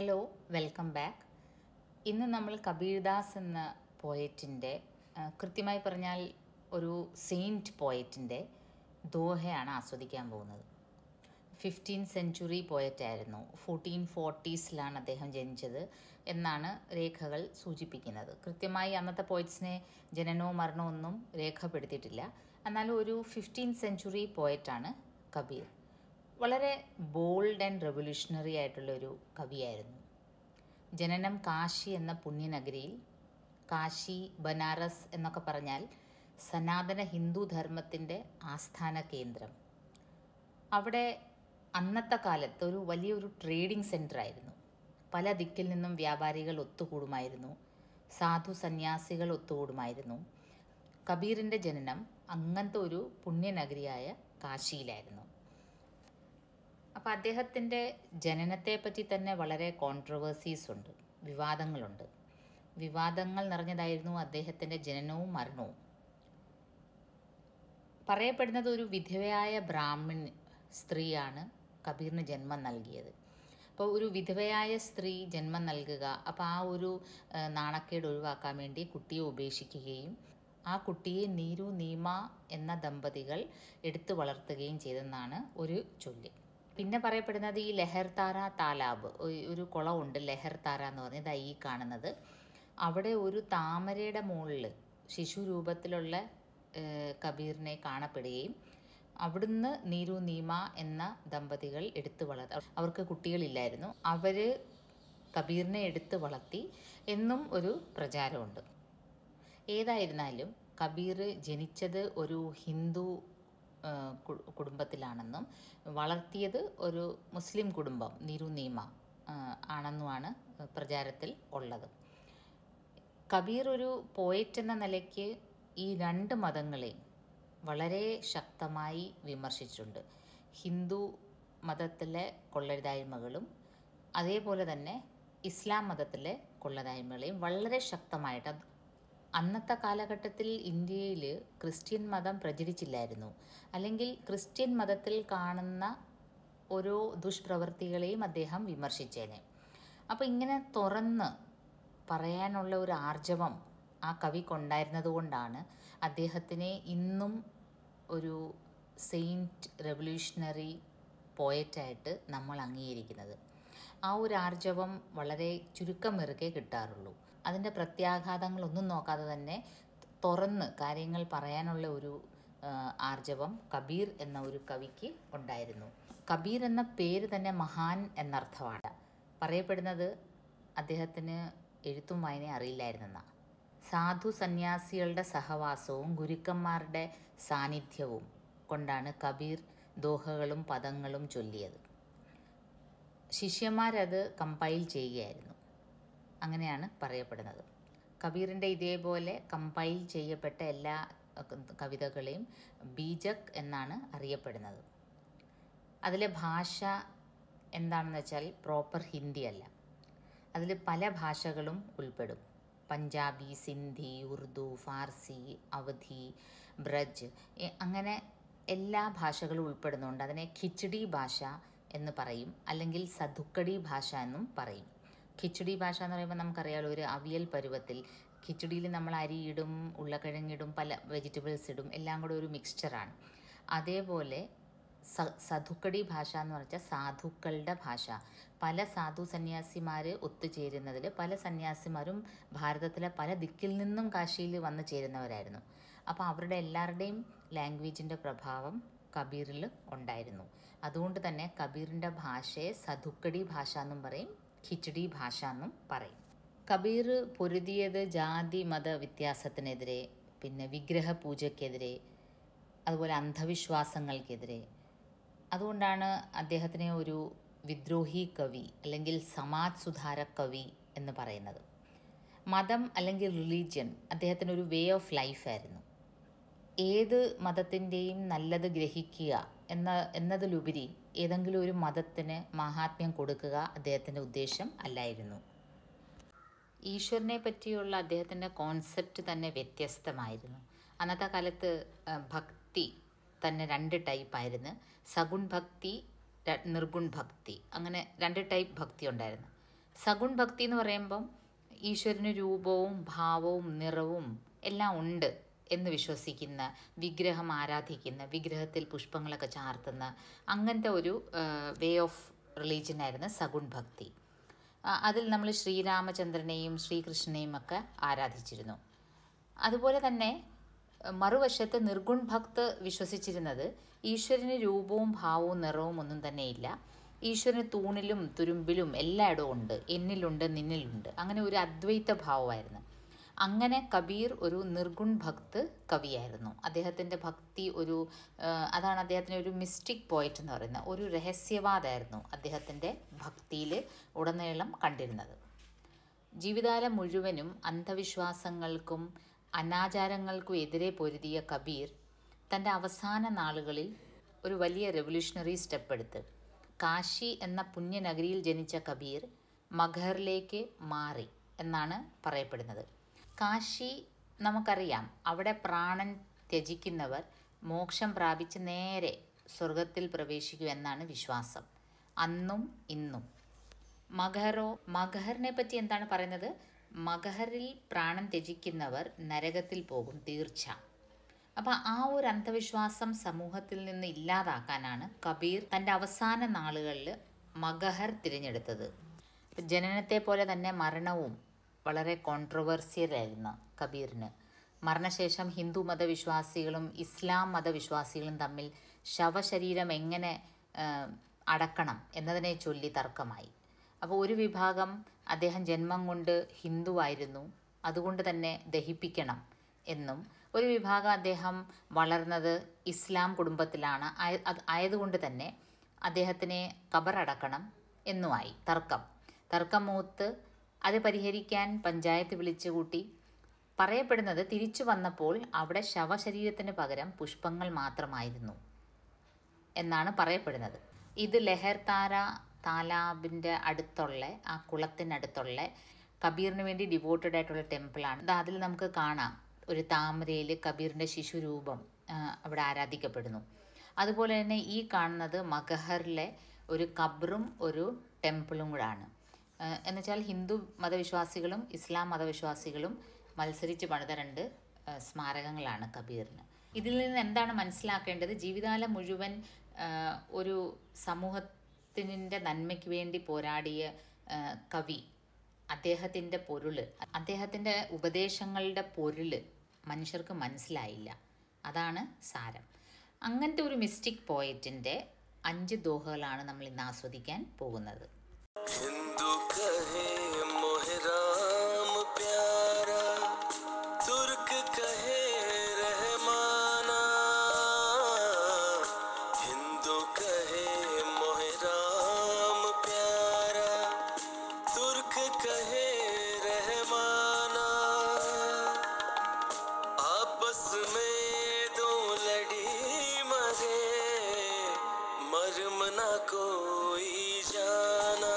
Hello, welcome back. ഇന്ന് നമ്മൾ കബീർദാസ് എന്ന പോയറ്റിൻ്റെ, കൃത്യമായി പറഞ്ഞാൽ ഒരു സെയിൻറ്റ് പോയറ്റിൻ്റെ ദോഹയാണ് ആസ്വദിക്കാൻ പോകുന്നത്. 15th century പോയറ്റായിരുന്നു. 1440s അദ്ദേഹം ജനിച്ചത് എന്നാണ് രേഖകൾ സൂചിപ്പിക്കുന്നത്. കൃത്യമായി അന്നത്തെ പോയറ്റ്സിനെ ജനനവും മരണവും ഒന്നും രേഖപ്പെടുത്തിയിട്ടില്ല. എന്നാലും ഒരു 15th സെഞ്ച്വറി പോയറ്റാണ് കബീർ. വളരെ ബോൾഡ് ആൻഡ് റെവല്യൂഷണറി ആയിട്ടുള്ളൊരു കവിയായിരുന്നു. ജനനം കാശി എന്ന പുണ്യനഗരിയിൽ. കാശി, ബനാറസ് എന്നൊക്കെ പറഞ്ഞാൽ സനാതന ഹിന്ദു ധർമ്മത്തിൻ്റെ ആസ്ഥാന കേന്ദ്രം. അവിടെ അന്നത്തെ കാലത്ത് ഒരു വലിയൊരു ട്രേഡിംഗ് സെൻ്റർ ആയിരുന്നു. പല ദിക്കിൽ നിന്നും വ്യാപാരികൾ ഒത്തുകൂടുമായിരുന്നു, സാധു സന്യാസികൾ ഒത്തുകൂടുമായിരുന്നു. കബീറിൻ്റെ ജനനം അങ്ങനത്തെ ഒരു പുണ്യനഗരിയായ കാശിയിലായിരുന്നു. അപ്പോൾ അദ്ദേഹത്തിൻ്റെ ജനനത്തെപ്പറ്റി തന്നെ വളരെ കോൺട്രവേഴ്സീസ് ഉണ്ട്, വിവാദങ്ങളുണ്ട്. വിവാദങ്ങൾ നിറഞ്ഞതായിരുന്നു അദ്ദേഹത്തിൻ്റെ ജനനവും മരണവും. പറയപ്പെടുന്നത് ഒരു വിധവയായ ബ്രാഹ്മൺ സ്ത്രീയാണ് കബീറിന് ജന്മം നൽകിയത്. അപ്പോൾ ഒരു വിധവയായ സ്ത്രീ ജന്മം നൽകുക, അപ്പോൾ ആ ഒരു നാണക്കേട് ഒഴിവാക്കാൻ വേണ്ടി കുട്ടിയെ ഉപേക്ഷിക്കുകയും ആ കുട്ടിയെ നീരു നീമ എന്ന ദമ്പതികൾ എടുത്തു വളർത്തുകയും ചെയ്തെന്നാണ് ഒരു ചൊല്ല്. പിന്നെ പറയപ്പെടുന്നത് ഈ ലഹർതാര താലാബ്, ഒരു കുളമുണ്ട് ലഹർതാര എന്ന് പറഞ്ഞത് ഈ കാണുന്നത്. അവിടെ ഒരു താമരയുടെ മുകളിൽ ശിശു രൂപത്തിലുള്ള കബീറിനെ കാണപ്പെടുകയും അവിടുന്ന് നീരു നീമ എന്ന ദമ്പതികൾ എടുത്തു അവർക്ക് കുട്ടികളില്ലായിരുന്നു, അവർ കബീറിനെ എടുത്ത് വളർത്തി എന്നും ഒരു പ്രചാരമുണ്ട്. ഏതായിരുന്നാലും കബീർ ജനിച്ചത് ഒരു ഹിന്ദു കുടുംബത്തിലാണെന്നും വളർത്തിയത് ഒരു മുസ്ലിം കുടുംബം നീരു നീമ ആണെന്നുമാണ് പ്രചാരത്തിൽ ഉള്ളത്. കബീർ ഒരു പോയറ്റ് എന്ന നിലയ്ക്ക് ഈ രണ്ട് മതങ്ങളെയും വളരെ ശക്തമായി വിമർശിച്ചിട്ടുണ്ട്. ഹിന്ദു മതത്തിലെ കൊള്ളരുതായ്മകളും അതേപോലെ തന്നെ ഇസ്ലാം മതത്തിലെ കൊള്ളരുതായ്മകളെയും വളരെ ശക്തമായിട്ട്. അന്നത്തെ കാലഘട്ടത്തിൽ ഇന്ത്യയിൽ ക്രിസ്ത്യൻ മതം പ്രചരിച്ചില്ലായിരുന്നു, അല്ലെങ്കിൽ ക്രിസ്ത്യൻ മതത്തിൽ കാണുന്ന ഓരോ ദുഷ്പ്രവൃത്തികളെയും അദ്ദേഹം വിമർശിച്ചേനെ. അപ്പോൾ ഇങ്ങനെ തുറന്ന് പറയാനുള്ള ഒരു ആർജവം ആ കവിക്കുണ്ടായിരുന്നത് കൊണ്ടാണ് അദ്ദേഹത്തിനെ ഇന്നും ഒരു സെയിൻറ്റ് റെവല്യൂഷണറി പോയറ്റായിട്ട് നമ്മൾ അംഗീകരിക്കുന്നത്. ആ ഒരു ആർജവം വളരെ ചുരുക്കമെറുകെ കിട്ടാറുള്ളൂ. അതിൻ്റെ പ്രത്യാഘാതങ്ങളൊന്നും നോക്കാതെ തന്നെ തുറന്ന് കാര്യങ്ങൾ പറയാനുള്ള ഒരു ആർജവം കബീർ എന്ന ഒരു കവിക്ക് ഉണ്ടായിരുന്നു. കബീർ എന്ന പേര് തന്നെ മഹാൻ എന്നർത്ഥമാണ്. പറയപ്പെടുന്നത് അദ്ദേഹത്തിന് എഴുത്തും വായനയും അറിയില്ലായിരുന്നെന്നാണ്. സാധു സന്യാസികളുടെ സഹവാസവും ഗുരുക്കന്മാരുടെ സാന്നിധ്യവും കൊണ്ടാണ് കബീർ ദോഹകളും പദങ്ങളും ചൊല്ലിയത്. ശിഷ്യന്മാരത് കമ്പൈൽ ചെയ്യുകയായിരുന്നു, അങ്ങനെയാണ് പറയപ്പെടുന്നത്. കബീറിൻ്റെ ഇതേപോലെ കമ്പൈൽ ചെയ്യപ്പെട്ട എല്ലാ കവിതകളെയും ബീജക് എന്നാണ് അറിയപ്പെടുന്നത്. അതിലെ ഭാഷ എന്താണെന്ന് വെച്ചാൽ പ്രോപ്പർ ഹിന്ദി അല്ല, അതിൽ പല ഭാഷകളും ഉൾപ്പെടും. പഞ്ചാബി, സിന്ധി, ഉറുദു, ഫാർസി, അവധി, ബ്രജ്, അങ്ങനെ എല്ലാ ഭാഷകളും ഉൾപ്പെടുന്നുണ്ട്. അതിനെ ഖിച്ചടി ഭാഷ എന്ന് പറയും, അല്ലെങ്കിൽ സധുക്കടി ഭാഷ എന്നും പറയും. ഖിച്ചടി ഭാഷ എന്ന് പറയുമ്പോൾ നമുക്കറിയാമല്ലോ, ഒരു അവിയൽ പരുവത്തിൽ ഖിച്ചടിയിൽ നമ്മൾ അരിയിടും, ഉരുളക്കിഴങ്ങിടും, പല വെജിറ്റബിൾസ് ഇടും, എല്ലാം കൂടെ ഒരു മിക്സ്ചറാണ്. അതേപോലെ സധുക്കടി ഭാഷ എന്ന് പറഞ്ഞാൽ സാധുക്കളുടെ ഭാഷ. പല സാധു സന്യാസിമാർ ഒത്തുചേരുന്നതിൽ പല സന്യാസിമാരും ഭാരതത്തിലെ പല ദിക്കിൽ നിന്നും കാശിയിൽ വന്നു ചേരുന്നവരായിരുന്നു. അപ്പോൾ അവരുടെ എല്ലാവരുടെയും ലാംഗ്വേജിൻ്റെ പ്രഭാവം കബീറിൽ ഉണ്ടായിരുന്നു. അതുകൊണ്ട് തന്നെ കബീറിൻ്റെ ഭാഷയെ സധുക്കടി ഭാഷ എന്നും പറയും, ഖിച്ചടി ഭാഷ എന്നും പറയും. കബീർ പൊരുതിയത് ജാതി മത വ്യത്യാസത്തിനെതിരെ, പിന്നെ വിഗ്രഹ പൂജയ്ക്കെതിരെ, അതുപോലെ അന്ധവിശ്വാസങ്ങൾക്കെതിരെ. അതുകൊണ്ടാണ് അദ്ദേഹത്തിനെ ഒരു വിദ്രോഹി കവി അല്ലെങ്കിൽ സമാജ് സുധാര കവി എന്ന് പറയുന്നത്. മതം അല്ലെങ്കിൽ റിലീജിയൻ അദ്ദേഹത്തിനൊരു വേ ഓഫ് ലൈഫായിരുന്നു. ഏത് മതത്തിൻ്റെയും നല്ലത് ഗ്രഹിക്കുക എന്നതിലുപരി ഏതെങ്കിലും ഒരു മതത്തിന് മഹാത്മ്യം കൊടുക്കുക അദ്ദേഹത്തിൻ്റെ ഉദ്ദേശം അല്ലായിരുന്നു. ഈശ്വരനെ പറ്റിയുള്ള അദ്ദേഹത്തിൻ്റെ കോൺസെപ്റ്റ് തന്നെ വ്യത്യസ്തമായിരുന്നു. അന്നത്തെ കാലത്ത് ഭക്തി തന്നെ 2 ടൈപ്പായിരുന്നു. സഗുൺ ഭക്തി, നിർഗുൺ ഭക്തി, അങ്ങനെ 2 ടൈപ്പ് ഭക്തി ഉണ്ടായിരുന്നു. സഗുൺ ഭക്തി എന്ന് പറയുമ്പം ഈശ്വരന് രൂപവും ഭാവവും നിറവും എല്ലാം ഉണ്ട് എന്ന് വിശ്വസിക്കുന്ന, വിഗ്രഹം ആരാധിക്കുന്ന, വിഗ്രഹത്തിൽ പുഷ്പങ്ങളൊക്കെ ചാർത്തുന്ന അങ്ങനത്തെ ഒരു വേ ഓഫ് റിലീജിയനായിരുന്നു സഗുൺ ഭക്തി. അതിൽ നമ്മൾ ശ്രീരാമചന്ദ്രനെയും ശ്രീകൃഷ്ണനെയും ഒക്കെ ആരാധിച്ചിരുന്നു. അതുപോലെ തന്നെ മറുവശത്ത് നിർഗുൺ ഭക്ത് വിശ്വസിച്ചിരുന്നത് ഈശ്വരന് രൂപവും ഭാവവും നിറവും ഒന്നും തന്നെയില്ല, ഈശ്വരന് തൂണിലും തുരുമ്പിലും എല്ലായിടവും ഉണ്ട്, എന്നിലുണ്ട് നിന്നിലുണ്ട്, അങ്ങനെ ഒരു അദ്വൈത ഭാവമായിരുന്നു. അങ്ങനെ കബീർ ഒരു നിർഗുൺ ഭക്ത് കവിയായിരുന്നു. അദ്ദേഹത്തിൻ്റെ ഭക്തി അതാണ് അദ്ദേഹത്തിൻ്റെ ഒരു മിസ്റ്റിക് പോയറ്റ് എന്ന് പറയുന്നത്. ഒരു രഹസ്യവാദമായിരുന്നു അദ്ദേഹത്തിൻ്റെ ഭക്തിയിൽ ഉടനീളം കണ്ടിരുന്നത്. ജീവിതകാലം മുഴുവനും അന്ധവിശ്വാസങ്ങൾക്കും അനാചാരങ്ങൾക്കും എതിരെ പൊരുതിയ കബീർ തൻ്റെ അവസാന നാളുകളിൽ ഒരു വലിയ റെവല്യൂഷണറി സ്റ്റെപ്പ് എടുത്ത് കാശി എന്ന പുണ്യനഗരിയിൽ ജനിച്ച കബീർ മഗഹറിലേക്ക് മാറി എന്നാണ് പറയപ്പെടുന്നത്. കാശി നമുക്കറിയാം, അവിടെ പ്രാണൻ ത്യജിക്കുന്നവർ മോക്ഷം പ്രാപിച്ച് നേരെ സ്വർഗത്തിൽ പ്രവേശിക്കൂ എന്നാണ് വിശ്വാസം, അന്നും ഇന്നും. മഗഹറിനെ പറ്റി എന്താണ് പറയുന്നത്? മഗഹറിൽ പ്രാണൻ ത്യജിക്കുന്നവർ നരകത്തിൽ പോകും തീർച്ച. അപ്പം ആ ഒരു അന്ധവിശ്വാസം സമൂഹത്തിൽ നിന്ന് ഇല്ലാതാക്കാനാണ് കബീർ തൻ്റെ അവസാന നാളുകളിൽ മഗഹർ തിരഞ്ഞെടുത്തത്. ജനനത്തെ പോലെ തന്നെ മരണവും വളരെ കോൺട്രവേഴ്സ്യലായിരുന്നു കബീറിന്. മരണശേഷം ഹിന്ദു മതവിശ്വാസികളും ഇസ്ലാം മതവിശ്വാസികളും തമ്മിൽ ശവശരീരം എങ്ങനെ അടക്കണം എന്നതിനെ ചൊല്ലി തർക്കമായി. അപ്പോൾ ഒരു വിഭാഗം അദ്ദേഹം ജന്മം കൊണ്ട് ഹിന്ദുവായിരുന്നു, അതുകൊണ്ട് തന്നെ ദഹിപ്പിക്കണം എന്നും, ഒരു വിഭാഗം അദ്ദേഹം വളർന്നത് ഇസ്ലാം കുടുംബത്തിലാണ്, ആയതുകൊണ്ട് തന്നെ അദ്ദേഹത്തിനെ ഖബറടക്കണം എന്നുമായി തർക്കം മൂത്ത് അത് പരിഹരിക്കാൻ പഞ്ചായത്ത് വിളിച്ചു കൂട്ടി. പറയപ്പെടുന്നത് തിരിച്ചു വന്നപ്പോൾ അവിടെ ശവശരീരത്തിന് പകരം പുഷ്പങ്ങൾ മാത്രമായിരുന്നു എന്നാണ് പറയപ്പെടുന്നത്. ഇത് ലഹർതാര താലാബിൻ്റെ അടുത്തുള്ള ആ കുളത്തിനടുത്തുള്ള കബീറിന് വേണ്ടി ഡിവോട്ടഡ് ആയിട്ടുള്ള ടെമ്പിളാണ്. അതിൽ നമുക്ക് കാണാം ഒരു താമരയിൽ കബീറിൻ്റെ ശിശുരൂപം അവിടെ ആരാധിക്കപ്പെടുന്നു. അതുപോലെ തന്നെ ഈ കാണുന്നത് മഗഹറിലെ ഒരു ഖബറും ഒരു ടെമ്പിളും കൂടാണ്. എന്നുവെച്ചാൽ ഹിന്ദു മതവിശ്വാസികളും ഇസ്ലാം മതവിശ്വാസികളും മത്സരിച്ച് പണിത രണ്ട് സ്മാരകങ്ങളാണ് കബീറിന്. ഇതിൽ നിന്ന് എന്താണ് മനസ്സിലാക്കേണ്ടത്? ജീവിതകാലം മുഴുവൻ ഒരു സമൂഹത്തിൻ്റെ നന്മയ്ക്ക് വേണ്ടി പോരാടിയ കവി, അദ്ദേഹത്തിൻ്റെ ഉപദേശങ്ങളുടെ പൊരുള് മനുഷ്യർക്ക് മനസ്സിലായില്ല. അതാണ് സാരം. അങ്ങനത്തെ ഒരു മിസ്റ്റിക് പോയറ്റിൻ്റെ 5 ദോഹകളാണ് നമ്മൾ ഇന്ന് ആസ്വദിക്കാൻ പോകുന്നത്. हिंदू कहे मोहे राम प्यारा, तुर्क कहे रहमाना, हिंदू कहे मोहे राम प्यारा, तुर्क कहे रहमाना, आपस में दो लड़ी मरे, मरम ना कोई जाना,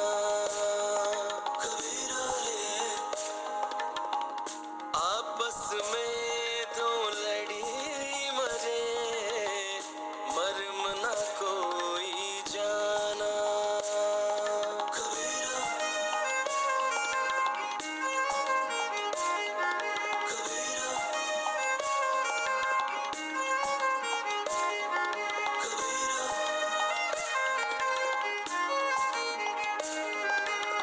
आपस में दो लड़ी मरे, मरम ना कोई जाना, कबीरा कबीरा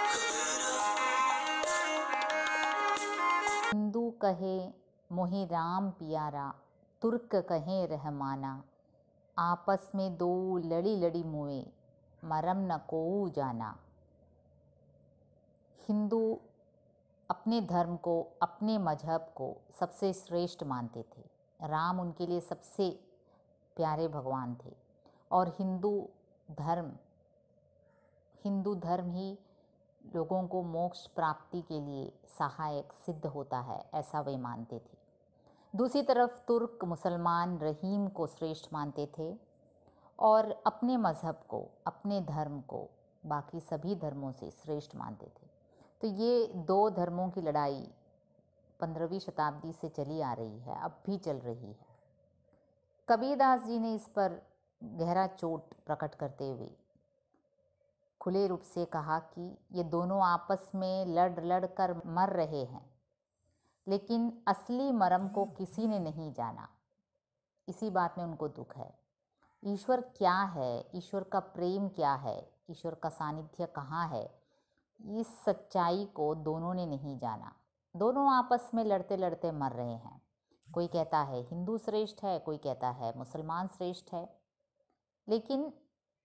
कबीरा हिंदू कहे मोहे राम प्यारा, तुर्क कहे रहमाना, आपस में दो लड़ी लड़ी मुए, मरम न को जाना। हिंदू अपने धर्म को, अपने मजहब को सबसे श्रेष्ठ मानते थे। राम उनके लिए सबसे प्यारे भगवान थे और हिंदू धर्म ही लोगों को मोक्ष प्राप्ति के लिए सहायक सिद्ध होता है, ऐसा वे मानते थे। दूसरी तरफ तुर्क मुसलमान रहीम को श्रेष्ठ मानते थे और अपने मज़हब को, अपने धर्म को बाकी सभी धर्मों से श्रेष्ठ मानते थे। तो ये 2 धर्मों की लड़ाई 15वीं शताब्दी से चली आ रही है, अब भी चल रही है। कबीरदास जी ने इस पर गहरा चोट प्रकट करते हुए खुले रूप से कहा कि ये दोनों आपस में लड़ कर मर रहे हैं, लेकिन असली मरम को किसी ने नहीं जाना। इसी बात में उनको दुख है। ईश्वर क्या है, ईश्वर का प्रेम क्या है, ईश्वर का सानिध्य कहाँ है, इस सच्चाई को दोनों ने नहीं जाना। दोनों आपस में लड़ते लड़ते मर रहे हैं। कोई कहता है हिंदू श्रेष्ठ है, कोई कहता है मुसलमान श्रेष्ठ है, लेकिन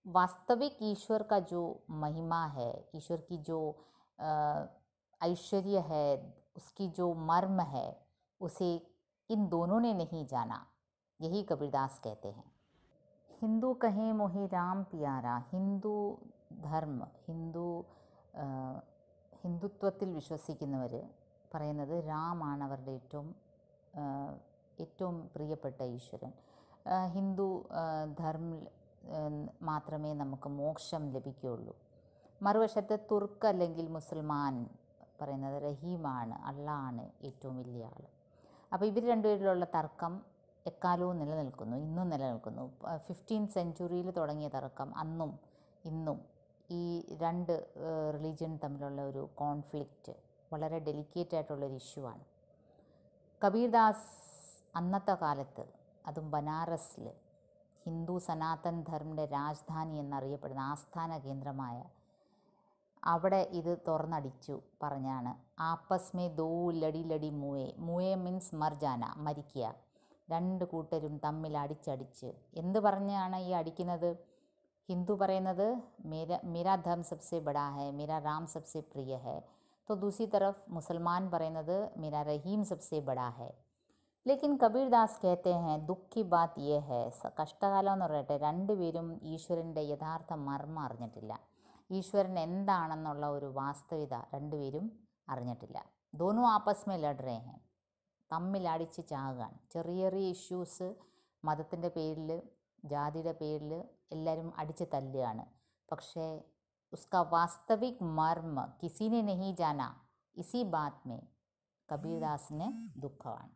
वास्तविक ईश्वर का जो महिमा है, ईश्वर की जो ऐश्वर्य है, उसकी जो मर्म है, उसे इन दोनों ने नहीं जाना। यही कबीरदास कहते हैं। हिंदू कहें मोहि राम प्यारा, हिंदू ധർമ്മ ഹിന്ദുത്വത്തിൽ വിശ്വസിക്കുന്നവർ പറയുന്നത് രാമാണ് അവരുടെ ഏറ്റവും പ്രിയപ്പെട്ട ഈശ്വരൻ. ഹിന്ദു ധർമ്മ മാത്രമേ നമുക്ക് മോക്ഷം ലഭിക്കുകയുള്ളൂ. മറുവശത്ത് തുർക്ക് അല്ലെങ്കിൽ മുസൽമാൻ പറയുന്നത് റഹീമാണ്, അള്ളാഹാണ് ഏറ്റവും വലിയ ആൾ. അപ്പോൾ ഇവർ രണ്ടുപേരിലുള്ള തർക്കം എക്കാലവും നിലനിൽക്കുന്നു, ഇന്നും നിലനിൽക്കുന്നു. 15th century തുടങ്ങിയ തർക്കം അന്നും ഇന്നും ഈ രണ്ട് റിലീജിയൻ തമ്മിലുള്ള ഒരു കോൺഫ്ലിക്റ്റ് വളരെ ഡെലിക്കേറ്റ് ആയിട്ടുള്ളൊരു ഇഷ്യൂ ആണ്. കബീർദാസ് അന്നത്തെ കാലത്ത്, അതും ബനാറസിൽ, ഹിന്ദു സനാതൻ ധർമ്മയുടെ രാജധാനി എന്നറിയപ്പെടുന്ന ആസ്ഥാന കേന്ദ്രമായ അവിടെ ഇത് തുറന്നടിച്ചു പറഞ്ഞാണ് ആപ്പസ് മേ ദോ ലടി ലടി മൂവേ. മൂവേ മീൻസ് മർജാന, മരിക്കുക. രണ്ട് കൂട്ടരും തമ്മിൽ അടിച്ചടിച്ച് എന്ത് പറഞ്ഞാണ് ഈ അടിക്കുന്നത്? ഹിന്ദു പറയുന്നത് मेरा धर्म सबसे बड़ा है, मेरा राम सबसे प्रिय है, तो दूसरी तरफ मुसलमान പറയുന്നത് मेरा रहीम सबसे बड़ा है. लेकिन കബീർദാസ് कहते हैं दुख की बात ये है, കഷ്ടകാലം എന്ന് പറയട്ടെ, രണ്ടുപേരും ഈശ്വരൻ്റെ യഥാർത്ഥ മർമ്മം അറിഞ്ഞിട്ടില്ല. ഈശ്വരൻ എന്താണെന്നുള്ള ഒരു വാസ്തവികത രണ്ടുപേരും അറിഞ്ഞിട്ടില്ല. दोनों आपस में लड़ रहे हैं, തമ്മിൽ അടിച്ച് ചാകുകയാണ്. ചെറിയ ചെറിയ ഇഷ്യൂസ്, മതത്തിൻ്റെ പേരിൽ, ജാതിയുടെ പേരിൽ എല്ലാവരും അടിച്ച് തല്ലുകയാണ്. പക്ഷേ ഉസ്കാ വാസ്തവിക് മർമ്മ കിസിനെ നഹി ജാന. ഇസി ബാത് മേ കബീർദാസിന് ദുഃഖമാണ്.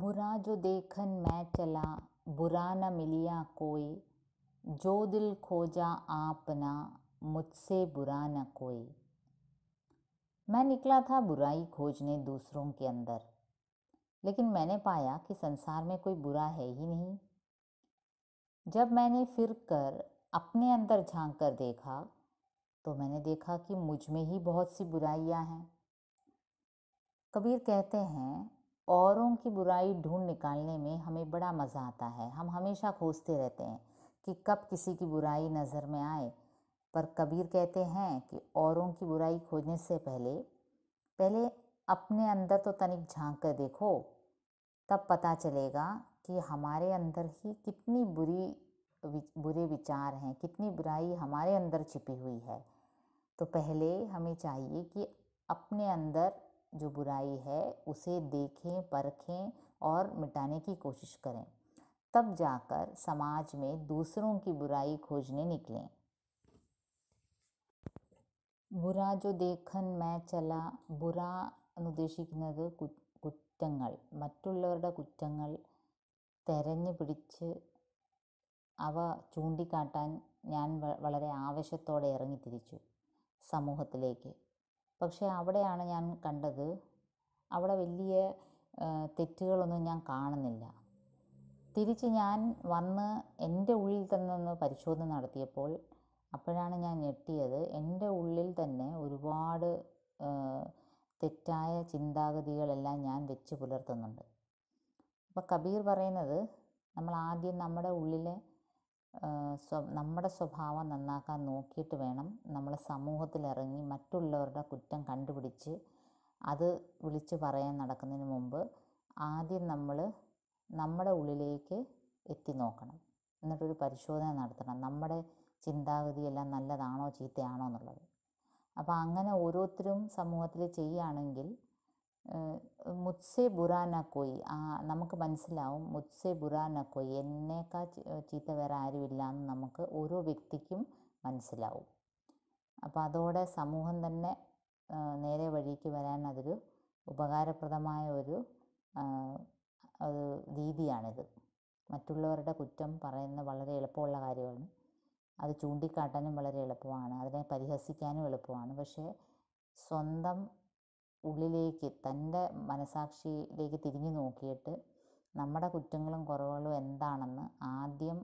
बुरा जो देखन मैं चला, बुरा न मिलिया कोई, जो दिल खोजा आपना, मुझसे बुरा न कोई. मैं निकला था बुराई खोजने दूसरों के अंदर, लेकिन मैंने पाया कि संसार में कोई बुरा है ही नहीं. जब मैंने फिर कर अपने अंदर झांक कर देखा, तो मैंने देखा कि मुझ में ही बहुत सी बुराइयां हैं. कबीर कहते हैं औरों की बुराई ढूंढ निकालने में हमें बड़ा मज़ा आता है. हम हमेशा खोजते रहते हैं कि कब किसी की बुराई नज़र में आए. पर कबीर कहते हैं कि औरों की बुराई खोजने से पहले अपने अंदर तो तनिक झांक कर देखो, तब पता चलेगा कि हमारे अंदर ही कितनी बुरे विचार हैं, कितनी बुराई हमारे अंदर छिपी हुई है. तो पहले हमें चाहिए कि अपने अंदर जो बुराई है उसे देखें, परखें और मिटाने की कोशिश करें. तब जाकर समाज में दूसरों की बुराई खोजने निकलें. ബുറ ജോ ദേഖൻ മേ ചല. ബുറ എന്നുദ്ദേശിക്കുന്നത് കുറ്റങ്ങൾ, മറ്റുള്ളവരുടെ കുറ്റങ്ങൾ തെരഞ്ഞു പിടിച്ച് അവ ചൂണ്ടിക്കാട്ടാൻ ഞാൻ വളരെ ആവേശത്തോടെ ഇറങ്ങിത്തിരിച്ചു സമൂഹത്തിലേക്ക്. പക്ഷേ അവിടെയാണ് ഞാൻ കണ്ടത്, അവിടെ വലിയ തെറ്റുകളൊന്നും ഞാൻ കാണുന്നില്ല. തിരിച്ച് ഞാൻ വന്ന് എൻ്റെ ഉള്ളിൽ തന്നെ ഒന്ന് പരിശോധന നടത്തിയപ്പോൾ അപ്പോഴാണ് ഞാൻ ഞെട്ടിയത്. എൻ്റെ ഉള്ളിൽ തന്നെ ഒരുപാട് തെറ്റായ ചിന്താഗതികളെല്ലാം ഞാൻ വെച്ച് പുലർത്തുന്നുണ്ട്. അപ്പോൾ കബീർ പറയുന്നത്, നമ്മൾ ആദ്യം നമ്മുടെ ഉള്ളിലെ നമ്മുടെ സ്വഭാവം നന്നാക്കാൻ നോക്കിയിട്ട് വേണം നമ്മൾ സമൂഹത്തിലിറങ്ങി മറ്റുള്ളവരുടെ കുറ്റം കണ്ടുപിടിച്ച് അത് വിളിച്ച് പറയാൻ നടക്കുന്നതിന് മുമ്പ് ആദ്യം നമ്മൾ നമ്മുടെ ഉള്ളിലേക്ക് എത്തി നോക്കണം. എന്നിട്ടൊരു പരിശോധന നടത്തണം, നമ്മുടെ ചിന്താഗതിയെല്ലാം നല്ലതാണോ ചീത്തയാണോ എന്നുള്ളത്. അപ്പോൾ അങ്ങനെ ഓരോരുത്തരും സമൂഹത്തിൽ ചെയ്യുകയാണെങ്കിൽ മുത്സെ ബുറാ ന കോയി, നമുക്ക് മനസ്സിലാവും മുത്സെ ബുറാ ന കോയി, എന്നേക്കാൾ ചീത്ത വേറെ ആരുമില്ല എന്ന് നമുക്ക് ഓരോ വ്യക്തിക്കും മനസ്സിലാവും. അപ്പോൾ അതോടെ സമൂഹം തന്നെ നേരെ വഴിക്ക് വരാൻ അതൊരു ഉപകാരപ്രദമായ ഒരു രീതിയാണിത്. മറ്റുള്ളവരുടെ കുറ്റം പറയുന്നത് വളരെ എളുപ്പമുള്ള കാര്യമാണ്, അത് ചൂണ്ടിക്കാട്ടാനും വളരെ എളുപ്പമാണ്, അതിനെ പരിഹസിക്കാനും എളുപ്പമാണ്. പക്ഷേ സ്വന്തം ഉള്ളിലേക്ക്, തൻ്റെ മനസാക്ഷിയിലേക്ക് തിരിഞ്ഞു നോക്കിയിട്ട് നമ്മുടെ കുറ്റങ്ങളും കുറവുകളും എന്താണെന്ന് ആദ്യം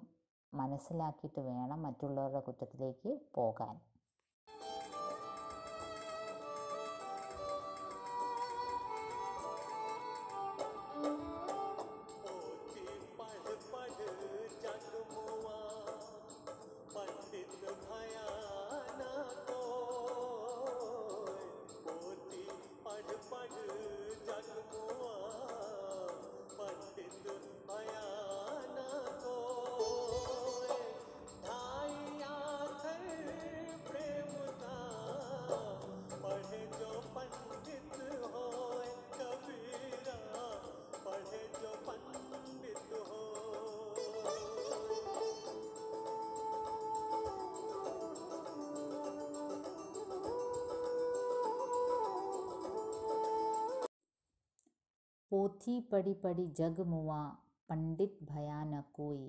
മനസ്സിലാക്കിയിട്ട് വേണം മറ്റുള്ളവരുടെ കുറ്റത്തിലേക്ക് പോകാൻ. पोथी पढ़ी पढ़ी जग मुआ, पंडित भया न कोई,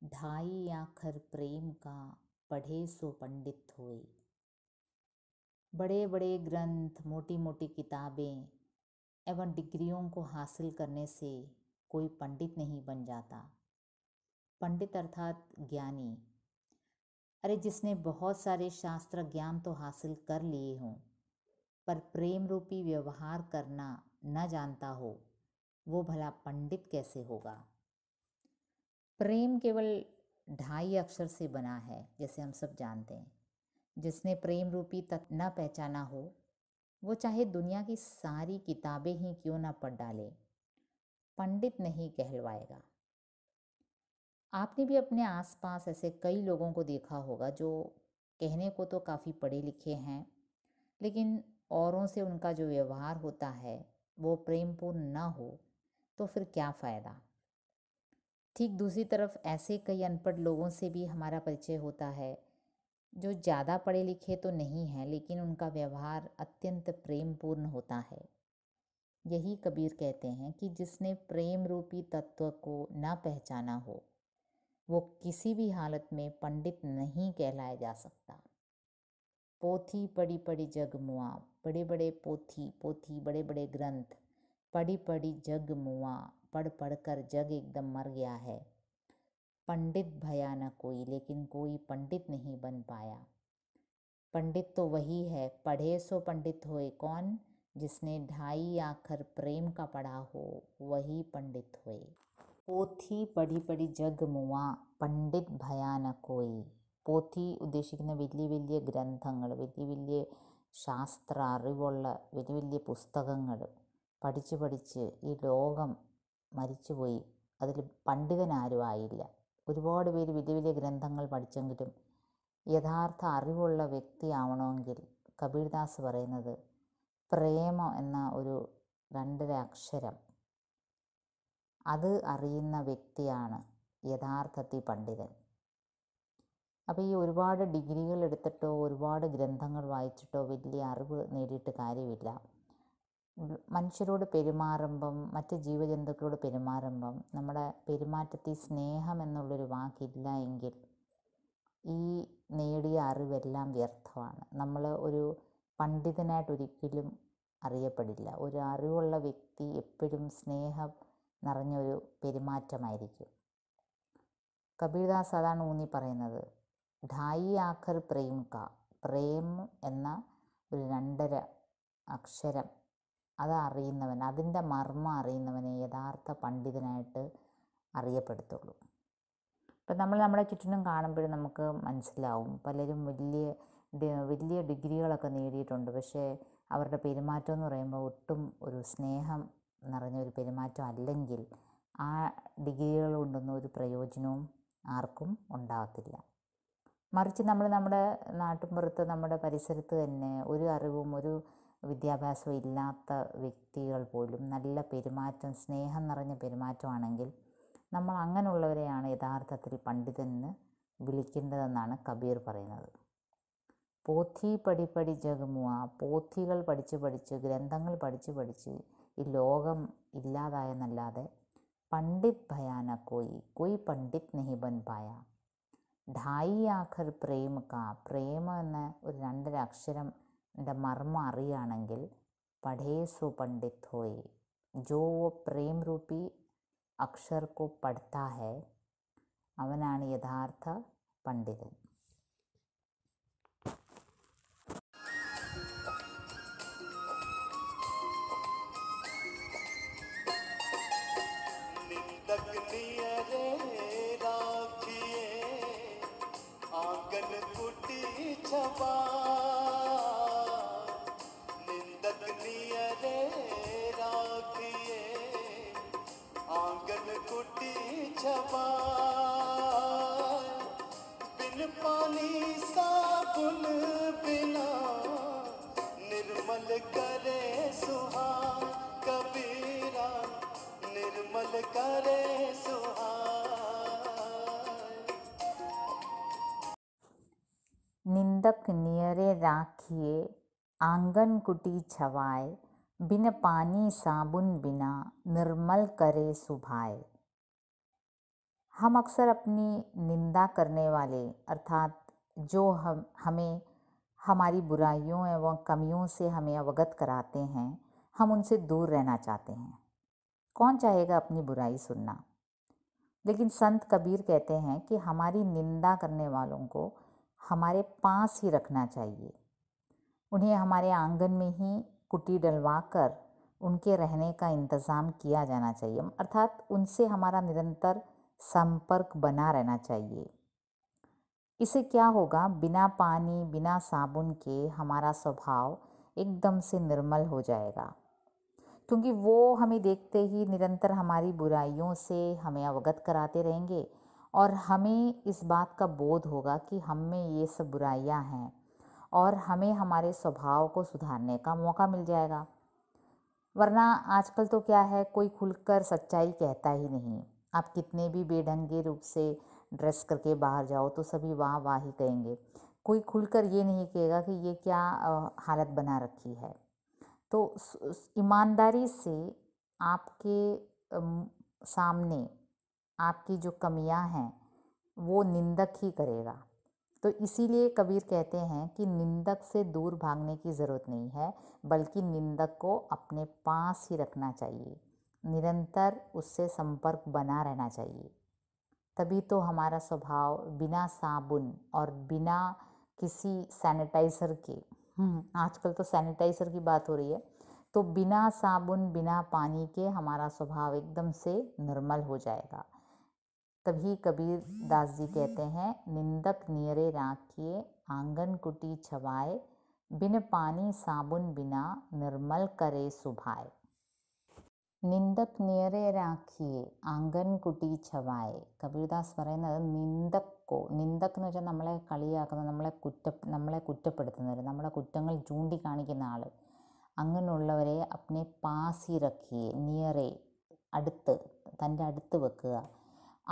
ढाई आखर प्रेम का, पढ़े सो पंडित होए। बड़े बड़े ग्रंथ, मोटी मोटी किताबें एवं डिग्रियों को हासिल करने से कोई पंडित नहीं बन जाता। पंडित अर्थात ज्ञानी। अरे जिसने बहुत सारे शास्त्र ज्ञान तो हासिल कर लिए हों, पर प्रेम रूपी व्यवहार करना न जानता हो, वो भला पंडित कैसे होगा। प्रेम केवल 2.5 अक्षर से बना है, जैसे हम सब जानते हैं। जिसने प्रेम रूपी तत्व न पहचाना हो, वो चाहे दुनिया की सारी किताबें ही क्यों न पढ़ डाले, पंडित नहीं कहलवाएगा। आपने भी अपने आसपास ऐसे कई लोगों को देखा होगा जो कहने को तो काफ़ी पढ़े लिखे हैं, लेकिन औरों से उनका जो व्यवहार होता है वो प्रेमपूर्ण न हो तो फिर क्या फ़ायदा। ठीक दूसरी तरफ ऐसे कई अनपढ़ लोगों से भी हमारा परिचय होता है जो ज़्यादा पढ़े लिखे तो नहीं हैं, लेकिन उनका व्यवहार अत्यंत प्रेमपूर्ण होता है। यही कबीर कहते हैं कि जिसने प्रेम रूपी तत्व को न पहचाना हो, वो किसी भी हालत में पंडित नहीं कहलाया जा सकता। पोथी पढ़ी पढ़ी जग मुआ, बड़े बड़े पोथी बड़े बड़े ग्रंथ, पढ़ी पढ़ी जग मुआ, पढ़ पढ़ कर जग एकदम मर गया है। पंडित भया न कोई, लेकिन कोई पंडित नहीं बन पाया। पंडित तो वही है, पढ़े सो पंडित होए। कौन? जिसने 2.5 आखर प्रेम का पढ़ा हो, वही पंडित होए। പോഥി പടി പടി ജഗ് മുവ, പണ്ഡിറ്റ് ഭയാന കോയി. പോഥി ഉദ്ദേശിക്കുന്ന വലിയ വലിയ ഗ്രന്ഥങ്ങൾ, വലിയ വലിയ ശാസ്ത്ര അറിവുള്ള വലിയ വലിയ പുസ്തകങ്ങൾ പഠിച്ച് പഠിച്ച് ഈ ലോകം മരിച്ചുപോയി, അതിൽ പണ്ഡിതനാരും ആയില്ല. ഒരുപാട് പേര് വലിയ വലിയ ഗ്രന്ഥങ്ങൾ പഠിച്ചെങ്കിലും യഥാർത്ഥ അറിവുള്ള വ്യക്തിയാവണമെങ്കിൽ കബീർദാസ് പറയുന്നത് പ്രേമം എന്ന ഒരു 2.5 അക്ഷരം അത് അറിയുന്ന വ്യക്തിയാണ് യഥാർത്ഥത്തിൽ പണ്ഡിതൻ. അപ്പോൾ ഈ ഒരുപാട് ഡിഗ്രികൾ എടുത്തിട്ടോ ഒരുപാട് ഗ്രന്ഥങ്ങൾ വായിച്ചിട്ടോ വലിയ അറിവ് നേടിയിട്ട് കാര്യമില്ല. മനുഷ്യരോട് പെരുമാറുമ്പം, മറ്റ് ജീവജന്തുക്കളോട് പെരുമാറുമ്പം നമ്മുടെ പെരുമാറ്റത്തിൽ സ്നേഹം എന്നുള്ളൊരു വാക്കില്ല എങ്കിൽ ഈ നേടിയ അറിവെല്ലാം വ്യർത്ഥമാണ്. നമ്മൾ ഒരു പണ്ഡിതനായിട്ട് ഒരിക്കലും അറിയപ്പെടില്ല. ഒരു അറിവുള്ള വ്യക്തി എപ്പോഴും സ്നേഹം നിറഞ്ഞൊരു പെരുമാറ്റമായിരിക്കും. കബീർദാസ് അതാണ് ഊന്നി പറയുന്നത്, ഢായി ആഖർ പ്രേം കാ, പ്രേം എന്ന ഒരു 2.5 അക്ഷരം അത് അറിയുന്നവൻ, അതിൻ്റെ മർമ്മം അറിയുന്നവനെ യഥാർത്ഥ പണ്ഡിതനായിട്ട് അറിയപ്പെടുത്തുള്ളൂ. ഇപ്പം നമ്മൾ നമ്മുടെ ചുറ്റിനും കാണുമ്പോഴും നമുക്ക് മനസ്സിലാവും, പലരും വലിയ ഡിഗ്രികളൊക്കെ നേടിയിട്ടുണ്ട്, പക്ഷേ അവരുടെ പെരുമാറ്റം എന്ന് പറയുമ്പോൾ ഒട്ടും ഒരു സ്നേഹം നിറഞ്ഞൊരു പെരുമാറ്റം അല്ലെങ്കിൽ ആ ഡിഗ്രികൾ കൊണ്ടൊന്നും ഒരു പ്രയോജനവും ആർക്കും ഉണ്ടാകത്തില്ല. മറിച്ച് നമ്മുടെ നാട്ടിൻപുറത്ത്, നമ്മുടെ പരിസരത്ത് തന്നെ ഒരു അറിവും ഒരു വിദ്യാഭ്യാസവും ഇല്ലാത്ത വ്യക്തികൾ പോലും നല്ല പെരുമാറ്റം, സ്നേഹം നിറഞ്ഞ പെരുമാറ്റമാണെങ്കിൽ നമ്മൾ അങ്ങനെയുള്ളവരെയാണ് യഥാർത്ഥത്തിൽ പണ്ഡിതനെന്ന് വിളിക്കേണ്ടതെന്നാണ് കബീർ പറയുന്നത്. പോഥി പടി പടി ജഗമുവ, പോഥികൾ പഠിച്ച് ഗ്രന്ഥങ്ങൾ പഠിച്ച് ഈ ലോകം ഇല്ലാതായെന്നല്ലാതെ പണ്ഡിത് ഭയാന കോയി പണ്ഡിത് നെഹി ബൻ പായ. ഢായി ആഖർ പ്രേം കാ, പ്രേമ എന്ന ഒരു 2.5 അക്ഷരത്തിൻ്റെ മർമ്മം അറിയുകയാണെങ്കിൽ പഠേ സോ പണ്ഡിത് ഹോയ്, ജോ വോ പ്രേം രൂപി അക്ഷർ കോ പഠത്താ ഹൈ, അവനാണ് യഥാർത്ഥ പണ്ഡിതൻ. बिन पानी साबुन बिना निर्मल करे सुहा, कबीरा निर्मल करे सुहा. निंदक नियरे राखिए आंगन कुटी छवाए, बिन पानी साबुन बिना निर्मल करे सुभाए. हम अक्सर अपनी निंदा करने वाले, अर्थात जो हमें हमारी बुराइयों एवं कमियों से हमें अवगत कराते हैं, हम उनसे दूर रहना चाहते हैं. कौन चाहेगा अपनी बुराई सुनना? लेकिन संत कबीर कहते हैं कि हमारी निंदा करने वालों को हमारे पास ही रखना चाहिए. उन्हें हमारे आंगन में ही कुटी डलवा कर उनके रहने का इंतज़ाम किया जाना चाहिए, अर्थात उनसे हमारा निरंतर संपर्क बना रहना चाहिए. इससे क्या होगा, बिना पानी बिना साबुन के हमारा स्वभाव एकदम से निर्मल हो जाएगा, क्योंकि वो हमें देखते ही निरंतर हमारी बुराइयों से हमें अवगत कराते रहेंगे और हमें इस बात का बोध होगा कि हम में ये सब बुराइयां हैं और हमें हमारे स्वभाव को सुधारने का मौका मिल जाएगा. वरना आजकल तो क्या है, कोई खुलकर सच्चाई कहता ही नहीं. आप कितने भी बेढंगे रूप से ड्रेस करके बाहर जाओ तो सभी वाह वाह ही कहेंगे. कोई खुलकर ये नहीं कहेगा कि ये क्या हालत बना रखी है. तो ईमानदारी से आपके सामने आपकी जो कमियां हैं वो निंदक ही करेगा. तो इसीलिए कबीर कहते हैं कि निंदक से दूर भागने की ज़रूरत नहीं है, बल्कि निंदक को अपने पास ही रखना चाहिए, निरंतर उससे संपर्क बना रहना चाहिए. तभी तो हमारा स्वभाव बिना साबुन और बिना किसी सैनिटाइज़र के, आजकल तो सैनिटाइज़र की बात हो रही है, तो बिना साबुन बिना पानी के हमारा स्वभाव एकदम से निर्मल हो जाएगा. तभी कबीर दास जी कहते हैं, निंदक नियरे राखिए आंगन कुटी छवाए, बिन पानी साबुन बिना निर्मल करे सुभाए. നിന്ദക് നിയരെ രാഖിയെ ആംഗൻ കുട്ടി ഛവായെ. കബീർദാസ് പറയുന്നത് നിന്ദക് എന്ന് വെച്ചാൽ നമ്മളെ കളിയാക്കുന്ന, നമ്മളെ കുറ്റപ്പെടുത്തുന്നവർ, നമ്മുടെ കുറ്റങ്ങൾ ചൂണ്ടിക്കാണിക്കുന്ന ആൾ, അങ്ങനെയുള്ളവരെ അപ്നെ പാസി രഖിയെ, നിയറെ അടുത്ത്, തൻ്റെ അടുത്ത് വെക്കുക.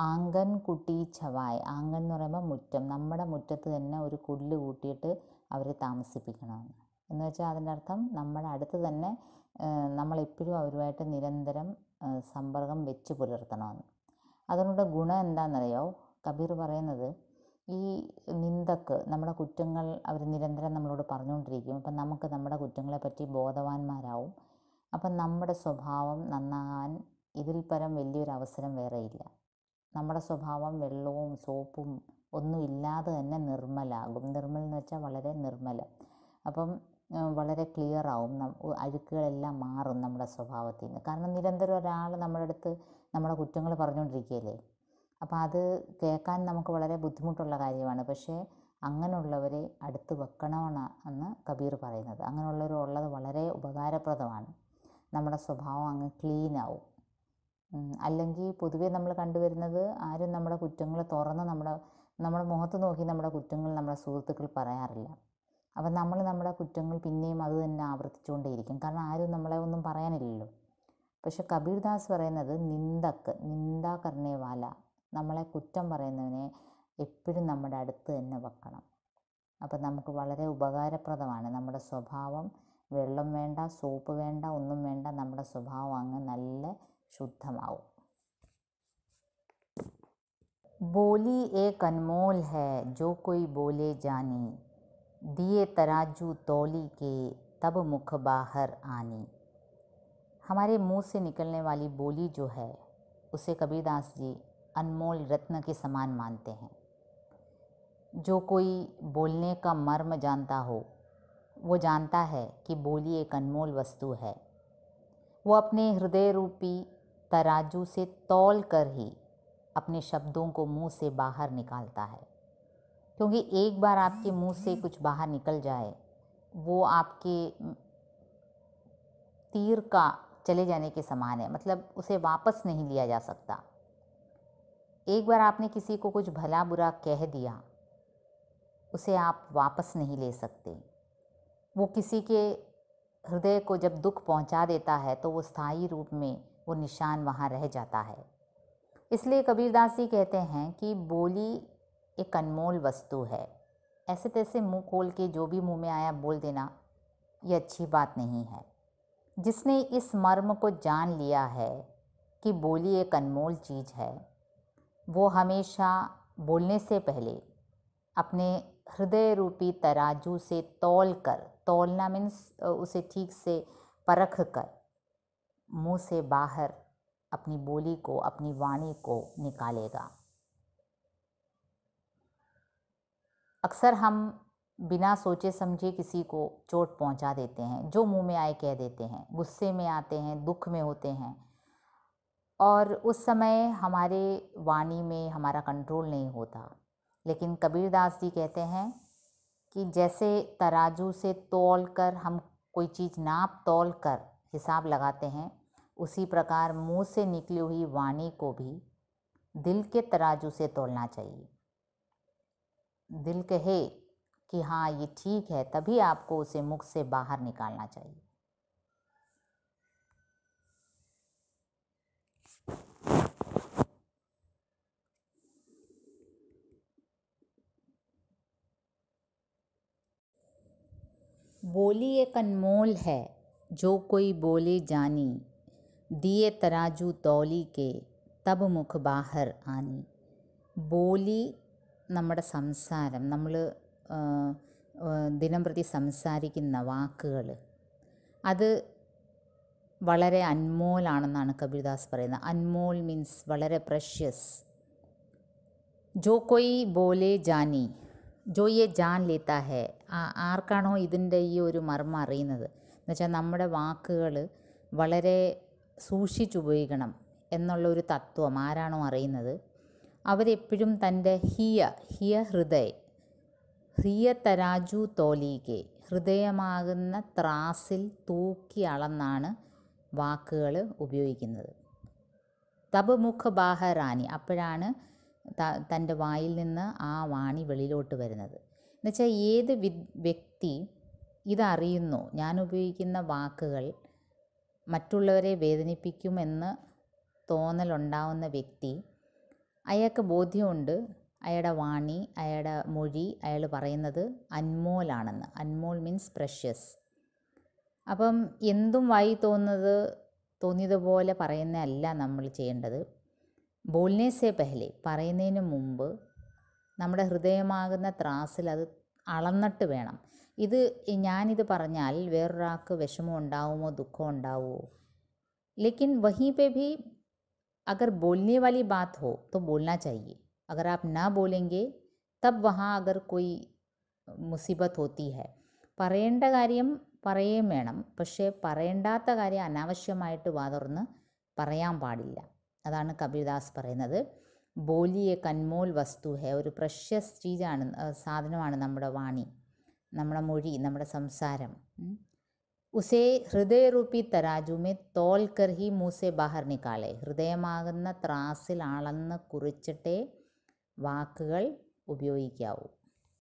ആംഗൻ കുട്ടി ഛവായ്, ആംഗൻ എന്ന് പറയുമ്പോൾ മുറ്റം, നമ്മുടെ മുറ്റത്ത് തന്നെ ഒരു പുല്ല് കൂട്ടിയിട്ട് അവരെ താമസിപ്പിക്കണമെന്ന്. എന്ന് വെച്ചാൽ അതിൻ്റെ അർത്ഥം നമ്മുടെ അടുത്ത് തന്നെ നമ്മളെപ്പോഴും അവരുമായിട്ട് നിരന്തരം സമ്പർക്കം വെച്ച് പുലർത്തണമെന്ന്. അതുകൊണ്ട് ഗുണം എന്താണെന്നറിയോ? കബീർ പറയുന്നത്, ഈ നിന്ദക്ക് നമ്മുടെ കുറ്റങ്ങൾ അവർ നിരന്തരം നമ്മളോട് പറഞ്ഞുകൊണ്ടിരിക്കും. അപ്പം നമുക്ക് നമ്മുടെ കുറ്റങ്ങളെപ്പറ്റി ബോധവാന്മാരാവും. അപ്പം നമ്മുടെ സ്വഭാവം നന്നാകാൻ ഇതിൽ പരം വലിയൊരു അവസരം വേറെയില്ല. നമ്മുടെ സ്വഭാവം വെള്ളവും സോപ്പും ഒന്നും ഇല്ലാതെ തന്നെ നിർമ്മലാകും. നിർമ്മൽ എന്ന് വെച്ചാൽ വളരെ നിർമ്മലം. അപ്പം വളരെ ക്ലിയർ ആവും. അഴുക്കുകളെല്ലാം മാറും നമ്മുടെ സ്വഭാവത്തിൽ നിന്ന്. കാരണം നിരന്തരം ഒരാൾ നമ്മുടെ അടുത്ത് നമ്മുടെ കുറ്റങ്ങൾ പറഞ്ഞുകൊണ്ടിരിക്കുകയല്ലേ. അപ്പോൾ അത് കേൾക്കാൻ നമുക്ക് വളരെ ബുദ്ധിമുട്ടുള്ള കാര്യമാണ്. പക്ഷേ അങ്ങനെയുള്ളവരെ അടുത്ത് വെക്കണമെന്ന് കബീർ പറയുന്നത്. അങ്ങനെയുള്ളവരുള്ളത് വളരെ ഉപകാരപ്രദമാണ്. നമ്മുടെ സ്വഭാവം അങ്ങ് ക്ലീനാവും. അല്ലെങ്കിൽ പൊതുവേ നമ്മൾ കണ്ടുവരുന്നത്, ആരും നമ്മുടെ കുറ്റങ്ങൾ തുറന്ന് നമ്മുടെ മുഖത്ത് നോക്കി നമ്മുടെ കുറ്റങ്ങൾ നമ്മുടെ സുഹൃത്തുക്കൾ പറയാറില്ല. അപ്പം നമ്മൾ നമ്മുടെ കുറ്റങ്ങൾ പിന്നെയും അത് തന്നെ ആവർത്തിച്ചുകൊണ്ടേയിരിക്കും. കാരണം ആരും നമ്മളെ ഒന്നും പറയാനില്ലല്ലോ. പക്ഷെ കബീർദാസ് പറയുന്നത് നിന്ദ കർണേ വാല, നമ്മളെ കുറ്റം പറയുന്നവനെ എപ്പോഴും നമ്മുടെ അടുത്ത് തന്നെ വെക്കണം. അപ്പം നമുക്ക് വളരെ ഉപകാരപ്രദമാണ്. നമ്മുടെ സ്വഭാവം വെള്ളം വേണ്ട, സോപ്പ് വേണ്ട, ഒന്നും വേണ്ട, നമ്മുടെ സ്വഭാവം അങ്ങ് നല്ല शुद्धमाओ। बोली एक अनमोल है जो कोई बोले जानी, दिए तराजू तौली के तब मुख बाहर आनी। हमारे मुंह से निकलने वाली बोली जो है उसे कबीरदास जी अनमोल रत्न के समान मानते हैं। जो कोई बोलने का मर्म जानता हो वो जानता है कि बोली एक अनमोल वस्तु है। वो अपने हृदय रूपी तराजू से तौल कर ही अपने शब्दों को मुंह से बाहर निकालता है। क्योंकि एक बार आपके मुंह से कुछ बाहर निकल जाए वो आपके तीर का चले जाने के समान है। मतलब उसे वापस नहीं लिया जा सकता। एक बार आपने किसी को कुछ भला बुरा कह दिया, उसे आप वापस नहीं ले सकते। वो किसी के हृदय को जब दुख पहुंचा देता है तो वो स्थायी रूप में वो निशान वहाँ रह जाता है। इसलिए कबीरदास जी कहते हैं कि बोली एक अनमोल वस्तु है। ऐसे तैसे मुंह खोल के जो भी मुंह में आया बोल देना ये अच्छी बात नहीं है। जिसने इस मर्म को जान लिया है कि बोली एक अनमोल चीज़ है, वो हमेशा बोलने से पहले अपने हृदय रूपी तराजू से तौलना मीन्स उसे ठीक से परख कर मुंह से बाहर अपनी बोली को, अपनी वाणी को निकालेगा। अक्सर हम बिना सोचे समझे किसी को चोट पहुंचा देते हैं, जो मुंह में आए कह देते हैं, गुस्से में आते हैं, दुख में होते हैं, और उस समय हमारे वाणी में हमारा कंट्रोल नहीं होता। लेकिन कबीरदास जी कहते हैं कि जैसे तराजू से तौल कर हम कोई चीज़ नाप तौल कर हिसाब लगाते हैं, उसी प्रकार मुंह से निकली हुई वाणी को भी दिल के तराजू से तौलना चाहिए। दिल कहे कि हाँ ये ठीक है, तभी आपको उसे मुख से बाहर निकालना चाहिए। बोली एक अनमोल है जो कोई बोले जानी, दिए तराजू तौली के तब मुख बाहर आनी। बोली നമ്മുടെ സംസാരം, നമ്മൾ ദിനംപ്രതി സംസാരിക്കുന്ന വാക്കുകൾ, അത് വളരെ അൻമോലാണെന്നാണ് കബീർദാസ് പറയുന്നത്. അൻമോൽ മീൻസ് വളരെ പ്രഷ്യസ്. ജോ കൊയ് ബോലെ ജാനി, ജോ യെ ജാൻ ലേത്താ ഹെ, ആർക്കാണോ ഇതിൻ്റെ ഈ ഒരു മർമ്മം അറിയുന്നത്, എന്നുവെച്ചാൽ നമ്മുടെ വാക്കുകൾ വളരെ സൂക്ഷിച്ചുപയോഗിക്കണം എന്നുള്ളൊരു തത്വം ആരാണോ അറിയുന്നത്, അവരെപ്പോഴും തൻ്റെ ഹിയ ഹൃദയ തരാജു തോലിക്കെ, ഹൃദയമാകുന്ന ത്രാസിൽ തൂക്കി അളന്നാണ് വാക്കുകൾ ഉപയോഗിക്കുന്നത്. തബ് മുഖ ബാഹറാനി, അപ്പോഴാണ് തൻ്റെ വായിൽ നിന്ന് ആ വാണി വെളിയിലോട്ട് വരുന്നത്. എന്നുവെച്ചാൽ ഏത് വ്യക്തി ഇതറിയുന്നു, ഞാൻ ഉപയോഗിക്കുന്ന വാക്കുകൾ മറ്റുള്ളവരെ വേദനിപ്പിക്കുമെന്ന് തോന്നലുണ്ടാവുന്ന വ്യക്തി, അയാൾക്ക് ബോധ്യമുണ്ട് അയാളുടെ വാണി, അയാളുടെ മൊഴി, അയാൾ പറയുന്നത് അൻമോലാണെന്ന്. Anmol means precious. അപ്പം എന്തും വായി തോന്നിയതുപോലെ പറയുന്നതല്ല നമ്മൾ ചെയ്യേണ്ടത്. ബോൾനെ സെ പെഹലെ, പറയുന്നതിന് മുമ്പ് നമ്മുടെ ഹൃദയമാകുന്ന ത്രാസിൽ അത് അളന്നിട്ട് വേണം. ഞാനിത് പറഞ്ഞാൽ വേറൊരാൾക്ക് വിഷമം ഉണ്ടാവുമോ, ദുഃഖം ഉണ്ടാവുമോ? लेकिन वहीं पे भी अगर बोलने वाली बात हो तो बोलना चाहिए. अगर आप ना बोलेंगे तब वहाँ अगर कोई മുസീബത്ത് होती है. പറയേണ്ട കാര്യം പറയുകയും വേണം, പക്ഷേ പറയേണ്ടാത്ത കാര്യം അനാവശ്യമായിട്ട് വാതുറന്ന് പറയാൻ പാടില്ല. അതാണ് കബീർദാസ് പറയുന്നത്. ബോലി ഏക് അൻമോൽ വസ്തു ഹെ, ഒരു പ്രഷ്യസ് ചീജാണ്, സാധനമാണ് നമ്മുടെ വാണി, നമ്മുടെ മൊഴി, നമ്മുടെ സംസാരം. ഉസേ ഹൃദയരൂപി തരാജുമേ തോൽ കർ ഹി മൂസെ ബാഹർ നിക്കാളെ, ഹൃദയമാകുന്ന ത്രാസിൽ അളന്ന് കുറിച്ചിട്ടേ വാക്കുകൾ ഉപയോഗിക്കാവൂ.